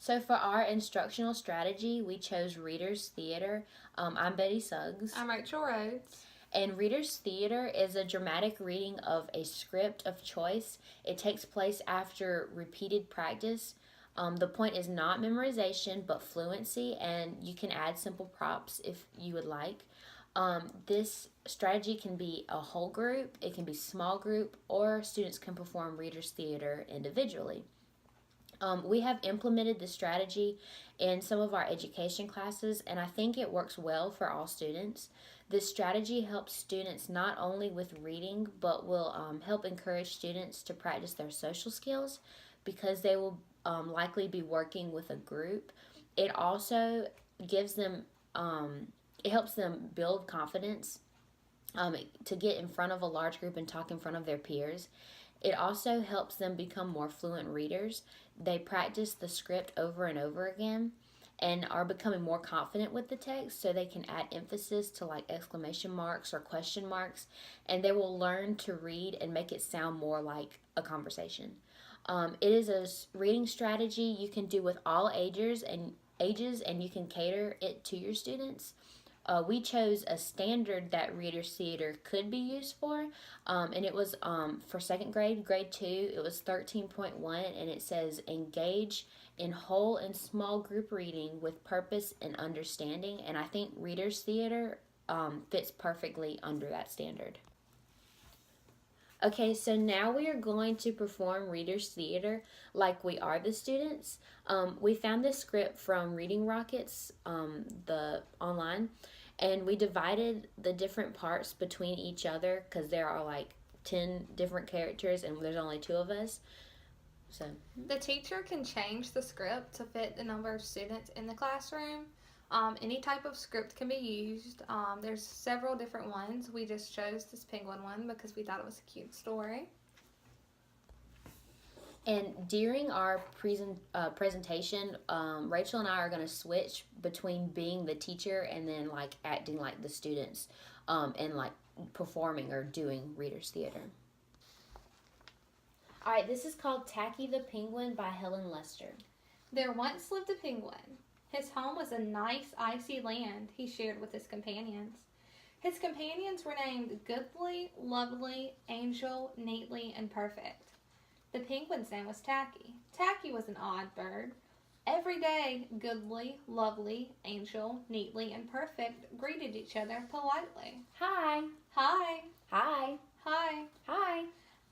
So for our instructional strategy, we chose Reader's Theater. I'm Betty Suggs. I'm Rachel Rhodes. And Reader's Theater is a dramatic reading of a script of choice. It takes place after repeated practice. The point is not memorization, but fluency, and you can add simple props if you would like. This strategy can be a whole group, it can be small group, or students can perform Reader's Theater individually. We have implemented this strategy in some of our education classes, and I think it works well for all students. This strategy helps students not only with reading, but will help encourage students to practice their social skills because they will likely be working with a group. It also gives them, it helps them build confidence to get in front of a large group and talk in front of their peers. It also helps them become more fluent readers. They practice the script over and over again and are becoming more confident with the text, so they can add emphasis to like exclamation marks or question marks, and they will learn to read and make it sound more like a conversation. It is a reading strategy you can do with all ages, and you can cater it to your students. We chose a standard that Reader's Theater could be used for, and it was for second grade, grade 2, it was 13.1, and it says engage in whole and small group reading with purpose and understanding, and I think Reader's Theater fits perfectly under that standard. Okay, so now we are going to perform Reader's Theater like we are the students. We found this script from Reading Rockets, the online, and we divided the different parts between each other because there are like 10 different characters and there's only 2 of us. So the teacher can change the script to fit the number of students in the classroom. Any type of script can be used. There's several different ones. We just chose this penguin one because we thought it was a cute story. And during our presentation, Rachel and I are going to switch between being the teacher and then like acting like the students and like performing or doing Reader's Theater. All right, this is called Tacky the Penguin by Helen Lester. There once lived a penguin. His home was a nice icy land he shared with his companions. His companions were named Goodly, Lovely, Angel, Neatly, and Perfect. The penguin's name was Tacky. Tacky was an odd bird. Every day, Goodly, Lovely, Angel, Neatly, and Perfect greeted each other politely. Hi. Hi. Hi. Hi. Hi.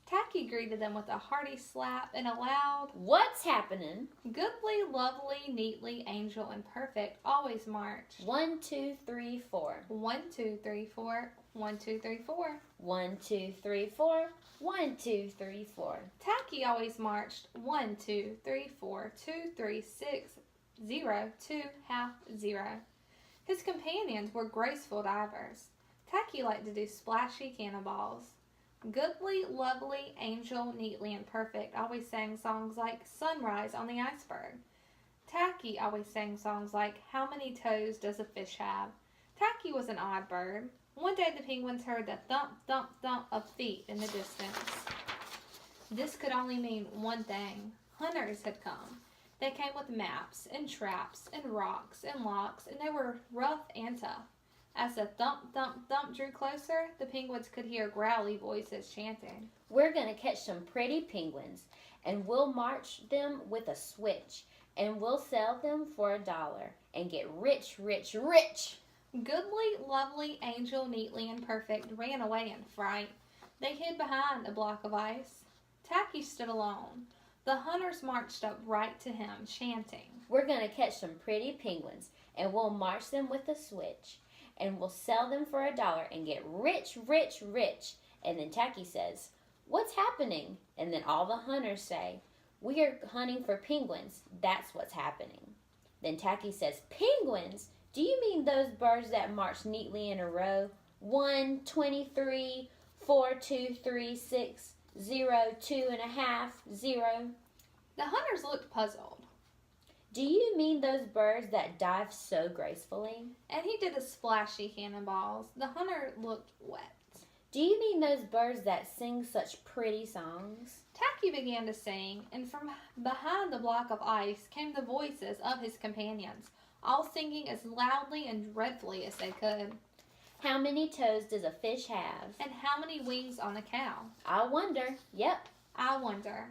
Tacky greeted them with a hearty slap and a loud, "What's happening?" Goodly, Lovely, Neatly, Angel, and Perfect always marched. 1, 2, 3, 4. 1, 2, 3, 4. 1, 2, 3, 4. 1, 2, 3, 4. 1, 2, 3, 4. Tacky always marched 1, 2, 3, 4, 2, 3, 6, 0, 2, half, 0. His companions were graceful divers. Tacky liked to do splashy cannonballs. Goodly, Lovely, Angel, Neatly, and Perfect always sang songs like Sunrise on the Iceberg. Tacky always sang songs like How Many Toes Does a Fish Have? Tacky was an odd bird. One day the penguins heard the thump, thump, thump of feet in the distance. This could only mean one thing. Hunters had come. They came with maps and traps and rocks and locks, and they were rough and tough. As the thump, thump, thump drew closer, the penguins could hear growly voices chanting. "We're going to catch some pretty penguins, and we'll march them with a switch, and we'll sell them for $1 and get rich, rich, rich." Goodly, Lovely, Angel, Neatly, and Perfect ran away in fright. They hid behind a block of ice. Tacky stood alone. The hunters marched up right to him, chanting, "We're going to catch some pretty penguins, and we'll march them with a switch, and we'll sell them for $1 and get rich, rich, rich." And then Tacky says, "What's happening?" And then all the hunters say, "We are hunting for penguins. That's what's happening." Then Tacky says, "Penguins? Do you mean those birds that march neatly in a row? 1, 23, 4, 2, 3, 6, 0, 2 and a half, 0. The hunters looked puzzled. "Do you mean those birds that dive so gracefully?" And he did a splashy cannonballs. The hunter looked wet. Do you mean those birds that sing such pretty songs? Tacky began to sing, and from behind the block of ice came the voices of his companions, all singing as loudly and dreadfully as they could. How many toes does a fish have? And how many wings on a cow? I wonder. Yep. I wonder.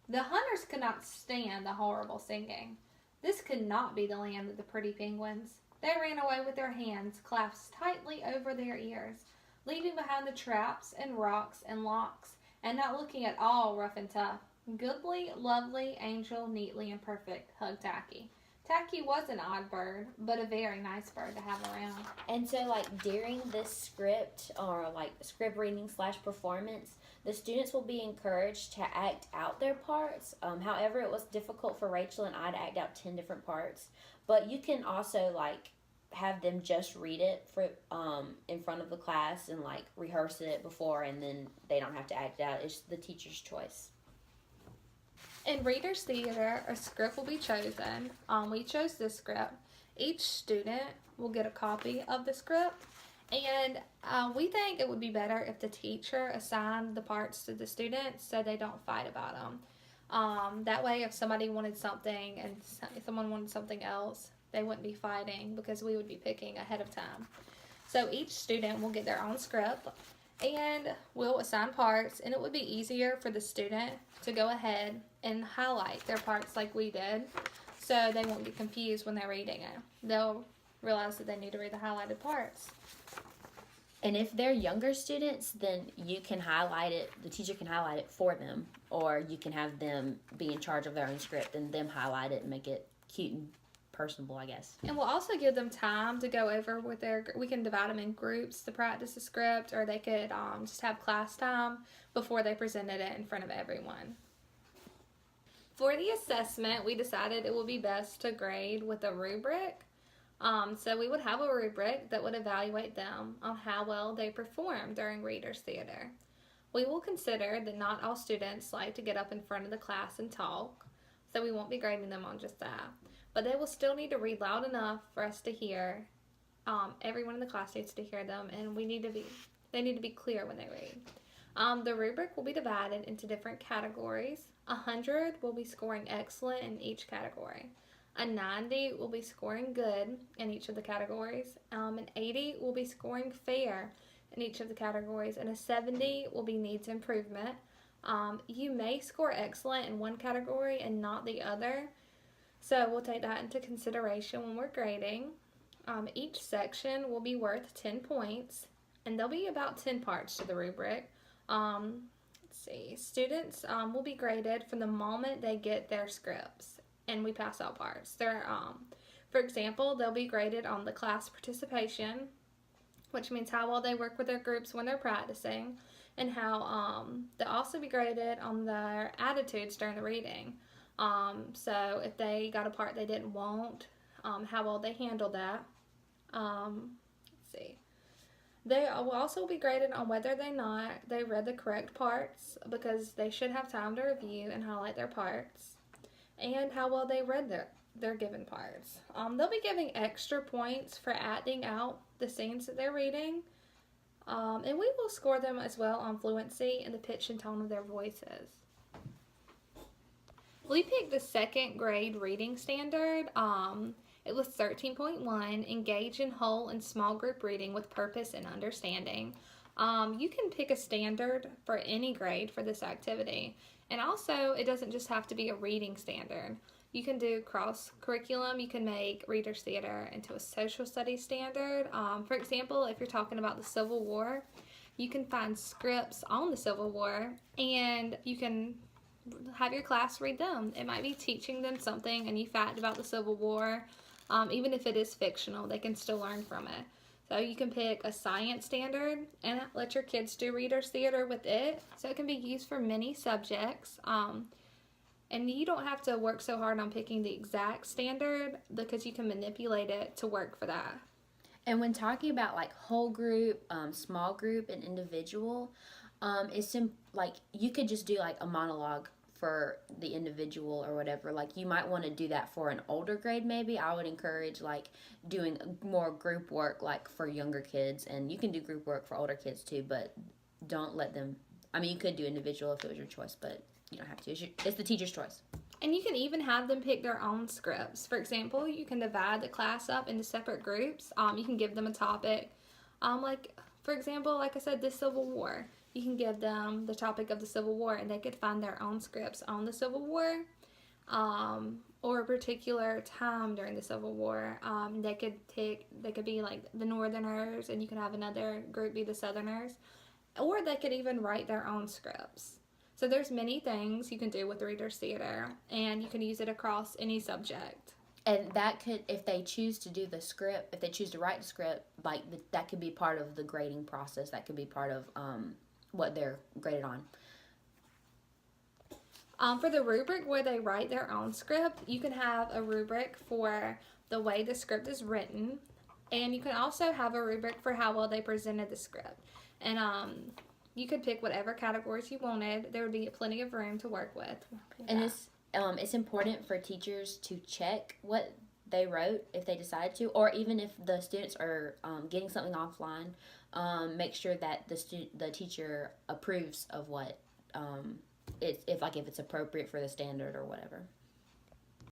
The hunters could not stand the horrible singing. This could not be the land of the pretty penguins. They ran away with their hands clasped tightly over their ears, leaving behind the traps and rocks and locks, and not looking at all rough and tough. Goodly, lovely, angel, neatly and perfect, hugged Tacky. Tacky was an odd bird, but a very nice bird to have around. And so, like, during this script, or like script reading / performance, the students will be encouraged to act out their parts. However, it was difficult for Rachel and I to act out 10 different parts. But you can also, like, have them just read it for in front of the class and, like, rehearse it before, and then they don't have to act it out. It's the teacher's choice. In Reader's Theater, a script will be chosen. We chose this script. Each student will get a copy of the script, and we think it would be better if the teacher assigned the parts to the students so they don't fight about them. That way, if somebody wanted something and someone wanted something else, they wouldn't be fighting because we would be picking ahead of time. So each student will get their own script, and we'll assign parts, and it would be easier for the student to go ahead and highlight their parts like we did, so they won't get confused when they're reading it. They'll realize that they need to read the highlighted parts. And if they're younger students, then you can highlight it, the teacher can highlight it for them, or you can have them be in charge of their own script and them highlight it and make it cute and personable, I guess. And we'll also give them time to go over with we can divide them in groups to practice the script, or they could just have class time before they presented it in front of everyone. For the assessment, we decided it would be best to grade with a rubric. So we would have a rubric that would evaluate them on how well they performed during Reader's Theater. We will consider that not all students like to get up in front of the class and talk, so we won't be grading them on just that. But they will still need to read loud enough for us to hear. Everyone in the class needs to hear them, and they need to be clear when they read. The rubric will be divided into different categories. 100 will be scoring excellent in each category. A 90 will be scoring good in each of the categories. An 80 will be scoring fair in each of the categories. And a 70 will be needs improvement. You may score excellent in one category and not the other, so we'll take that into consideration when we're grading. Each section will be worth 10 points, and there'll be about 10 parts to the rubric. Students will be graded from the moment they get their scripts, and we pass out parts. For example, they'll be graded on the class participation, which means how well they work with their groups when they're practicing, and how they'll also be graded on their attitudes during the reading. So if they got a part they didn't want, how well they handled that. They will also be graded on whether they read the correct parts, because they should have time to review and highlight their parts, and how well they read their given parts. They'll be giving extra points for acting out the scenes that they're reading, and we will score them as well on fluency and the pitch and tone of their voices. We picked the second grade reading standard. It was 13.1, engage in whole and small group reading with purpose and understanding. You can pick a standard for any grade for this activity. And also, it doesn't just have to be a reading standard. You can do cross-curriculum. You can make Reader's Theater into a social studies standard. For example, if you're talking about the Civil War, you can find scripts on the Civil War, and you can have your class read them. It might be teaching them something, a new fact about the Civil War. Even if it is fictional, they can still learn from it. So you can pick a science standard and let your kids do Reader's Theater with it. So it can be used for many subjects. And you don't have to work so hard on picking the exact standard, because you can manipulate it to work for that. And when talking about like whole group, small group, and individual, like you could just do like a monologue for the individual or whatever. Like you might want to do that for an older grade maybe. I would encourage like doing more group work like for younger kids, and you can do group work for older kids too, but don't let them. I mean, you could do individual if it was your choice, but you don't have to. It's the teacher's choice. And you can even have them pick their own scripts. For example, you can divide the class up into separate groups. You can give them a topic. Like, for example, like I said, the Civil War. You can give them the topic of the Civil War, and they could find their own scripts on the Civil War, or a particular time during the Civil War. They could be like the Northerners, and you can have another group be the Southerners. Or they could even write their own scripts. So there's many things you can do with Reader's Theater, and you can use it across any subject. And that could, if they choose to do the script, if they choose to write the script, like that could be part of the grading process. That could be part of what they're graded on. For the rubric where they write their own script, you can have a rubric for the way the script is written, and you can also have a rubric for how well they presented the script. And you could pick whatever categories you wanted. There would be plenty of room to work with. And it's important for teachers to check what they wrote if they decide to, or even if the students are getting something offline, make sure that the teacher approves of what if it's appropriate for the standard or whatever.